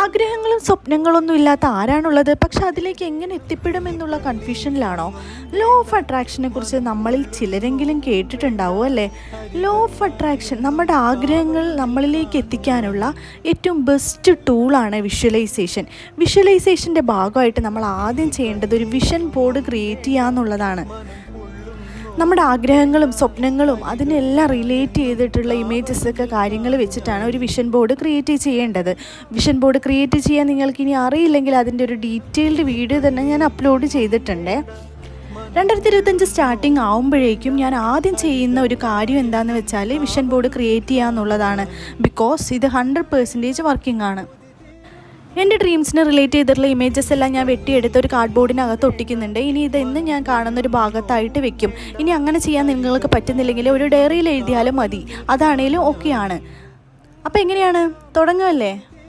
ആഗ്രഹങ്ങളും സ്വപ്നങ്ങളൊന്നും ഇല്ലാത്ത ആരാണുള്ളത്? പക്ഷെ അതിലേക്ക് എങ്ങനെ എത്തിപ്പെടുമെന്നുള്ള കൺഫ്യൂഷനിലാണോ? ലോ ഓഫ് അട്രാക്ഷനെ കുറിച്ച് നമ്മളിൽ ചിലരെങ്കിലും കേട്ടിട്ടുണ്ടാവും അല്ലേ? ലോ ഓഫ് അട്രാക്ഷൻ നമ്മുടെ ആഗ്രഹങ്ങൾ നമ്മളിലേക്ക് എത്തിക്കാനുള്ള ഏറ്റവും ബെസ്റ്റ് ടൂളാണ് വിഷ്വലൈസേഷൻ. വിഷ്വലൈസേഷൻ്റെ ഭാഗമായിട്ട് നമ്മൾ ആദ്യം ചെയ്യേണ്ടത് ഒരു വിഷൻ ബോർഡ് ക്രിയേറ്റ് ചെയ്യുക എന്നുള്ളതാണ്. നമ്മുടെ ആഗ്രഹങ്ങളും സ്വപ്നങ്ങളും അതിനെല്ലാം റിലേറ്റ് ചെയ്തിട്ടുള്ള ഇമേജസൊക്കെ കാര്യങ്ങൾ വെച്ചിട്ടാണ് ഒരു വിഷൻ ബോർഡ് ക്രിയേറ്റ് ചെയ്യേണ്ടത്. വിഷൻ ബോർഡ് ക്രിയേറ്റ് ചെയ്യാൻ നിങ്ങൾക്കിനി അറിയില്ലെങ്കിൽ അതിൻ്റെ ഒരു ഡീറ്റെയിൽഡ് വീഡിയോ തന്നെ ഞാൻ അപ്ലോഡ് ചെയ്തിട്ടുണ്ട്. 2025 സ്റ്റാർട്ടിങ് ആവുമ്പോഴേക്കും ഞാൻ ആദ്യം ചെയ്യുന്ന ഒരു കാര്യം എന്താണെന്ന് വെച്ചാൽ വിഷൻ ബോർഡ് ക്രിയേറ്റ് ചെയ്യുക എന്നുള്ളതാണ്. ബിക്കോസ് ഇത് 100% വർക്കിംഗ് ആണ്. എൻ്റെ ഡ്രീംസിന് റിലേറ്റ് ചെയ്തിട്ടുള്ള ഇമേജസ് എല്ലാം ഞാൻ വെട്ടിയെടുത്ത് ഒരു കാർഡ്ബോർഡിനകത്ത് ഒട്ടിക്കുന്നുണ്ട്. ഇനി ഇതെന്ന് ഞാൻ കാണുന്നൊരു ഭാഗത്തായിട്ട് വെക്കും. ഇനി അങ്ങനെ ചെയ്യാൻ നിങ്ങൾക്ക് പറ്റുന്നില്ലെങ്കിൽ ഒരു ഡയറിയിൽ എഴുതിയാലും മതി, അതാണേലും ഓക്കെയാണ്. അപ്പോൾ എങ്ങനെയാണ്, തുടങ്ങുമല്ലേ?